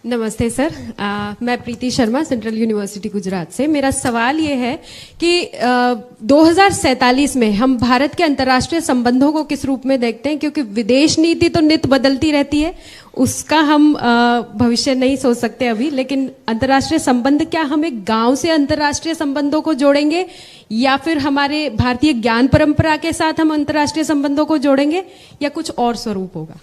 नमस्ते सर। मैं प्रीति Sharma, central university Gujarat से। मेरा सवाल ये है कि 2047 में हम भारत के अंतर्राष्ट्रीय संबंधों को किस रूप में देखते हैं, क्योंकि विदेश नीति तो नित बदलती रहती है, उसका हम भविष्य नहीं सोच सकते अभी, लेकिन अंतर्राष्ट्रीय संबंध, क्या हम एक गांव से अंतर्राष्ट्रीय संबंधों को जोड़ेंगे या फिर हमारे भारतीय ज्ञान परंपरा के साथ हम अंतर्राष्ट्रीय संबंधों को जोड़ेंगे या कुछ और स्वरूप होगा?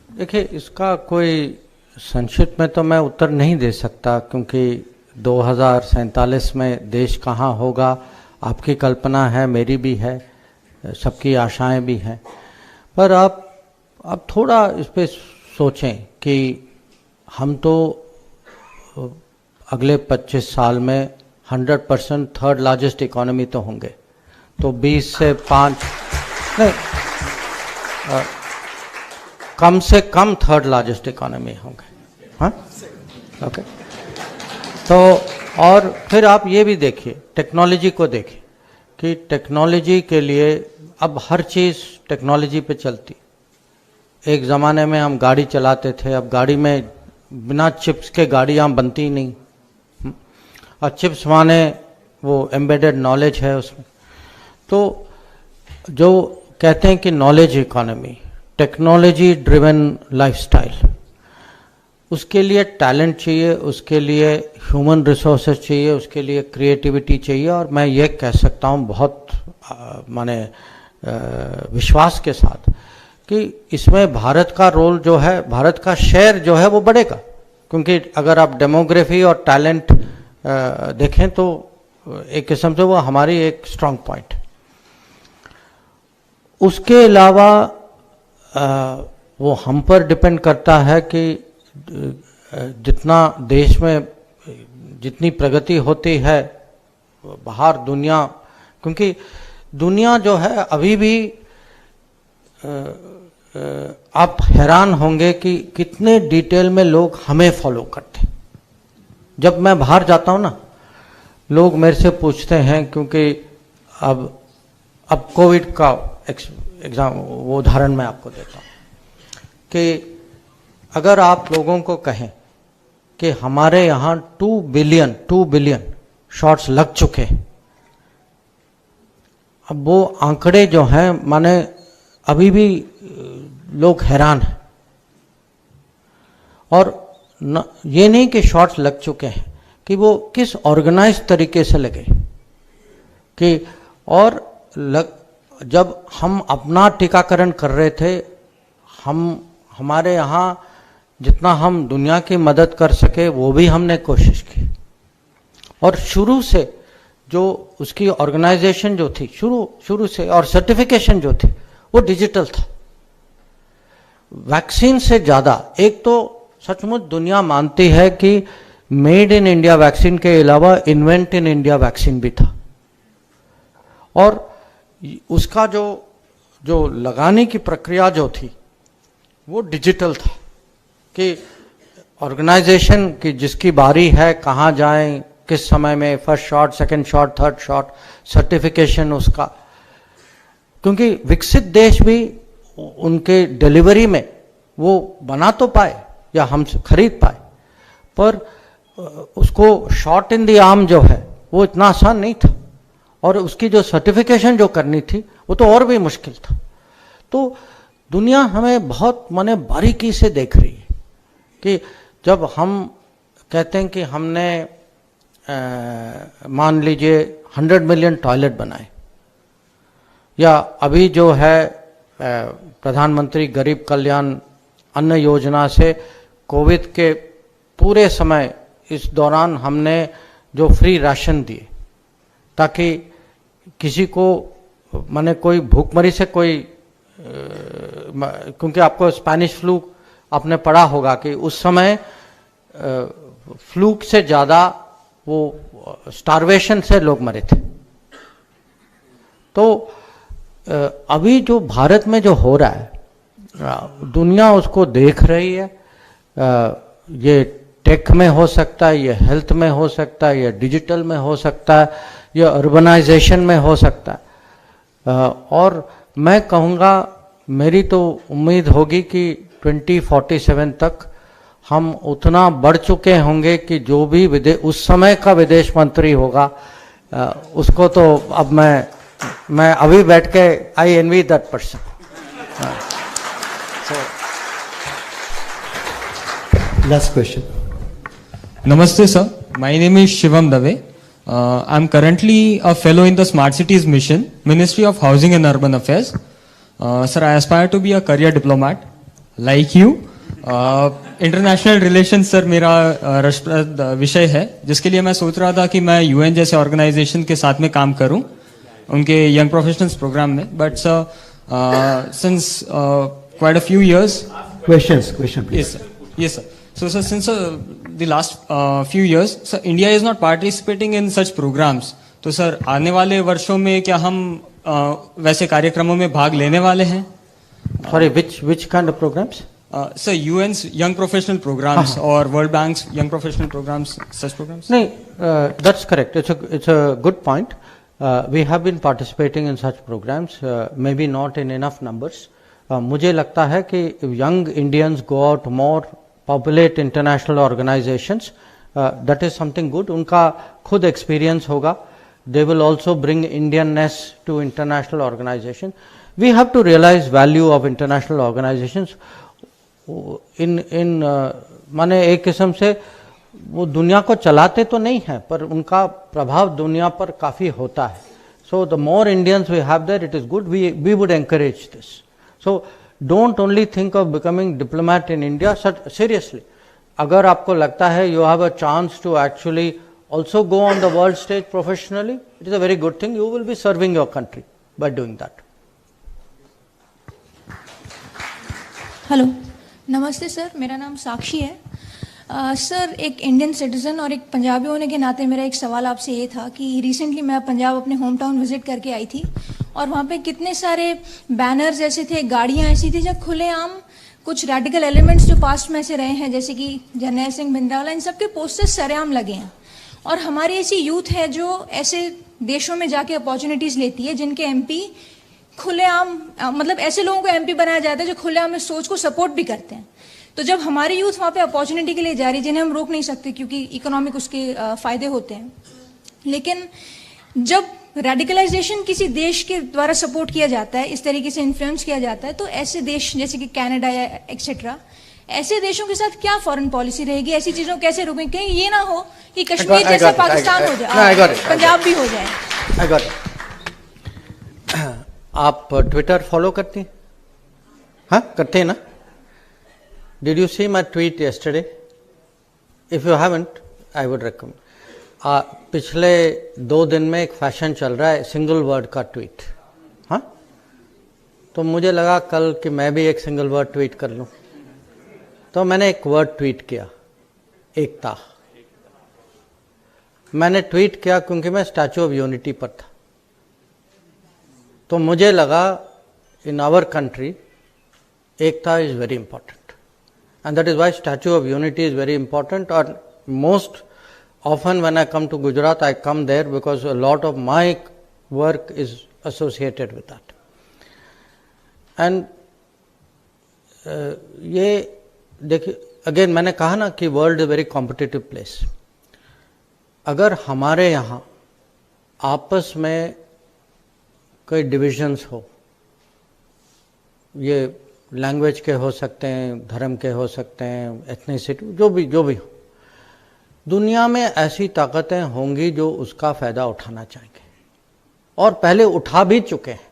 देखिए, इसका कोई संक्षिप्त में तो मैं उत्तर नहीं दे सकता, क्योंकि 2047 में देश कहाँ होगा आपकी कल्पना है, मेरी भी है, सबकी आशाएं भी हैं। पर आप थोड़ा इस पे सोचें कि हम तो अगले 25 साल में 100% थर्ड लार्जेस्ट इकोनॉमी तो होंगे, तो 20 से 5 नहीं, कम से कम थर्ड लार्जेस्ट इकोनॉमी होंगे। हाँ, ओके। तो और फिर आप ये भी देखिए, टेक्नोलॉजी को देखिए कि टेक्नोलॉजी के लिए अब हर चीज़ टेक्नोलॉजी पे चलती। एक ज़माने में हम गाड़ी चलाते थे, अब गाड़ी में बिना चिप्स के गाड़ियाँ बनती ही नहीं, और चिप्स माने वो एम्बेडेड नॉलेज है उसमें। तो जो कहते हैं कि knowledge economy, technology driven lifestyle, उसके लिए टैलेंट चाहिए, उसके लिए ह्यूमन रिसोर्सेज चाहिए, उसके लिए क्रिएटिविटी चाहिए। और मैं ये कह सकता हूँ बहुत माने विश्वास के साथ कि इसमें भारत का रोल जो है, भारत का शेयर जो है वो बढ़ेगा, क्योंकि अगर आप डेमोग्राफी और टैलेंट देखें तो एक किस्म से वो हमारी एक स्ट्रांग पॉइंट। उसके अलावा वो हम पर डिपेंड करता है कि जितना देश में जितनी प्रगति होती है बाहर दुनिया, क्योंकि दुनिया जो है अभी भी आप हैरान होंगे कि कितने डिटेल में लोग हमें फॉलो करते। जब मैं बाहर जाता हूँ ना, लोग मेरे से पूछते हैं, क्योंकि अब कोविड का एग्जाम वो उदाहरण मैं आपको देता हूँ कि अगर आप लोगों को कहें कि हमारे यहाँ 2 बिलियन शॉट्स लग चुके हैं, अब वो आंकड़े जो हैं माने अभी भी लोग हैरान हैं। और ये नहीं कि शॉट्स लग चुके हैं, कि वो किस ऑर्गेनाइज तरीके से लगे कि जब हम अपना टीकाकरण कर रहे थे, हमारे यहाँ जितना हम दुनिया की मदद कर सके वो भी हमने कोशिश की। और शुरू से जो उसकी ऑर्गेनाइजेशन जो थी शुरू से, और सर्टिफिकेशन जो थी वो डिजिटल था। वैक्सीन से ज़्यादा, एक तो सचमुच दुनिया मानती है कि मेड इन इंडिया वैक्सीन के अलावा इन्वेंट इन इंडिया वैक्सीन भी था, और उसका जो लगाने की प्रक्रिया जो थी वो डिजिटल था, कि ऑर्गेनाइजेशन की जिसकी बारी है कहाँ जाएं, किस समय में, first shot, second shot, third shot, certification उसका। क्योंकि विकसित देश भी उनके डिलीवरी में वो बना तो पाए या हम खरीद पाए, पर उसको शॉट इन द आर्म जो है वो इतना आसान नहीं था, और उसकी जो सर्टिफिकेशन जो करनी थी वो तो और भी मुश्किल था। तो दुनिया हमें बहुत माने बारीकी से देख रही है कि जब हम कहते हैं कि हमने मान लीजिए 100 मिलियन टॉयलेट बनाए, या अभी जो है प्रधानमंत्री गरीब कल्याण अन्न योजना से कोविड के पूरे समय इस दौरान हमने जो फ्री राशन दिए, ताकि किसी को माने कोई भूखमरी से कोई, क्योंकि आपको स्पेनिश फ्लू आपने पढ़ा होगा कि उस समय फ्लू से ज़्यादा वो स्टारवेशन से लोग मरे थे। तो अभी जो भारत में जो हो रहा है, दुनिया उसको देख रही है। ये टेक में हो सकता है, ये हेल्थ में हो सकता है, ये डिजिटल में हो सकता है, ये अर्बनाइजेशन में हो सकता है। और मैं कहूँगा, मेरी तो उम्मीद होगी कि 2047 तक हम उतना बढ़ चुके होंगे कि जो भी उस समय का विदेश मंत्री होगा उसको तो अब मैं अभी बैठ के I envy that person. Last question. Namaste, sir. My name is Shivam Dave. I'm currently a fellow in the Smart Cities Mission, Ministry of Housing and Urban Affairs. Sir, I aspire to be a career diplomat like you. International relation sir मेरा रसप्रद विषय है, जिसके लिए मैं सोच रहा था कि मैं यूएन जैसे ऑर्गेनाइजेशन के साथ में काम करूं उनके यंग प्रोफेशनल्स प्रोग्राम में. But sir since quite a few years Question please. Yes sir. So sir, since the last few years, sir, India is not participating in such programs. तो sir आने वाले वर्षों में क्या हम वैसे कार्यक्रमों में भाग लेने वाले हैं? Sorry, which kind of programs? Sir, UN's young professional programs or World Bank's young professional programs, such programs? No, that's correct. It's a good point. We have been participating in such programs, maybe not in enough numbers. मुझे लगता है कि young Indians go out more, populate international organizations. That is something good. उनका खुद experience होगा. They will also bring Indianness to international organizations. We have to realize value of international organizations. माने एक किस्म से वो दुनिया को चलाते तो नहीं है, पर उनका प्रभाव दुनिया पर काफ़ी होता है. So the more Indians we have there, it is good. We would encourage this. So don't only think of becoming diplomat in India. Seriously, अगर आपको लगता है you have a chance to actually also go on the world stage professionally, it is a very good thing. You will be serving your country by doing that. Hello, नमस्ते sir, मेरा नाम साक्षी है. Sir, एक Indian citizen और एक पंजाबी होने के नाते मेरा एक सवाल आपसे ये था कि रिसेंटली मैं पंजाब अपने होम टाउन विजिट करके आई थी और वहाँ पे कितने सारे बैनर्स ऐसे थे, गाड़ियाँ ऐसी थी जब खुलेआम कुछ रेडिकल एलिमेंट्स जो पास्ट में ऐसे रहे हैं जैसे कि जर्नैल सिंह भिंडरावाला, इन सब के पोस्टर्स सरेआम लगे हैं. और हमारी ऐसी यूथ है जो ऐसे देशों में जाके अपॉर्चुनिटीज लेती है जिनके एमपी खुलेआम, मतलब ऐसे लोगों को एमपी बनाया जाता है जो खुलेआम इस सोच को सपोर्ट भी करते हैं. तो जब हमारी यूथ वहाँ पे अपॉर्चुनिटी के लिए जा रही है, जिन्हें हम रोक नहीं सकते क्योंकि इकोनॉमिक उसके फायदे होते हैं, लेकिन जब रेडिकलाइजेशन किसी देश के द्वारा सपोर्ट किया जाता है, इस तरीके से इन्फ्लुएंस किया जाता है, तो ऐसे देश जैसे कि कनाडा या एक्सेट्रा, ऐसे देशों के साथ क्या फॉरेन पॉलिसी रहेगी? ऐसी चीजों को कैसे रोकें? कहीं ये ना हो कि कश्मीर जैसा पाकिस्तान हो जाए, पंजाब भी हो जाए. आप ट्विटर फॉलो करती हैं? हाँ, करते हैं ना? Did you see my tweet yesterday? If you haven't, I would recommend. पिछले 2 दिन में एक फैशन चल रहा है सिंगल वर्ड का ट्वीट. हाँ, तो मुझे लगा कल कि मैं भी एक सिंगल वर्ड ट्वीट कर लूं, तो मैंने एक वर्ड ट्वीट किया, एकता. मैंने ट्वीट किया क्योंकि मैं स्टैचू ऑफ यूनिटी पर था. तो मुझे लगा इन आवर कंट्री एकता is very important and that is why statue of unity is very important. और most often when I come to Gujarat, I come there because a lot of my work is associated with that. And ये देखिए, again मैंने कहा ना कि world is very competitive place. अगर हमारे यहाँ आपस में कोई डिविजन्स हो, ये लैंग्वेज के हो सकते हैं, धर्म के हो सकते हैं, एथनिसिटी, जो भी हो, दुनिया में ऐसी ताकतें होंगी जो उसका फायदा उठाना चाहेंगे और पहले उठा भी चुके हैं.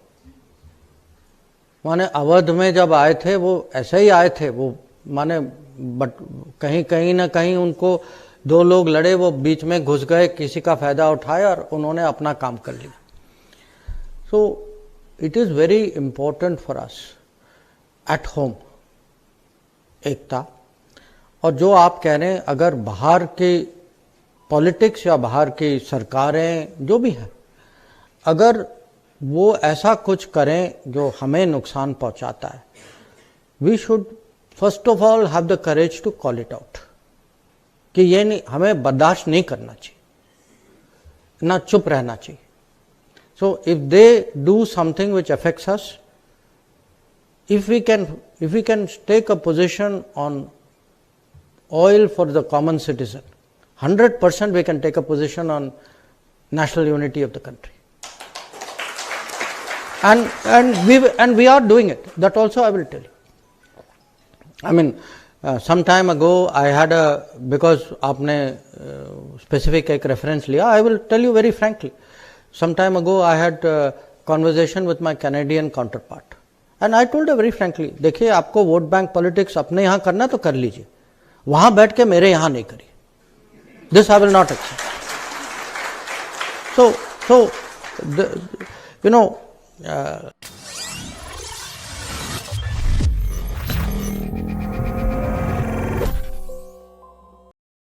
माने अवध में जब आए थे वो ऐसे ही आए थे, वो माने बट कहीं ना कहीं उनको 2 लोग लड़े, वो बीच में घुस गए, किसी का फायदा उठाया और उन्होंने अपना काम कर लिया. So it is very important for us at home एकता. और जो आप कह रहे हैं, अगर बाहर की पॉलिटिक्स या बाहर की सरकारें जो भी हैं, अगर वो ऐसा कुछ करें जो हमें नुकसान पहुंचाता है, we should first of all have the courage to call it out कि ये नहीं, हमें बर्दाश्त नहीं करना चाहिए, ना चुप रहना चाहिए. So if they do something which affects us, if we can take a position on oil for the common citizen, 100% we can take a position on national unity of the country. And we are doing it. That also I will tell you. I mean, some time ago I had because आपने specific एक reference लिया, I will tell you very frankly. Some time ago I had a conversation with my Canadian counterpart. And I told her very frankly, देखिए आपको vote bank politics अपने यहाँ करना तो कर लीजिए, वहाँ बैठ के मेरे यहाँ नहीं करिए. This I will not accept. So, you know,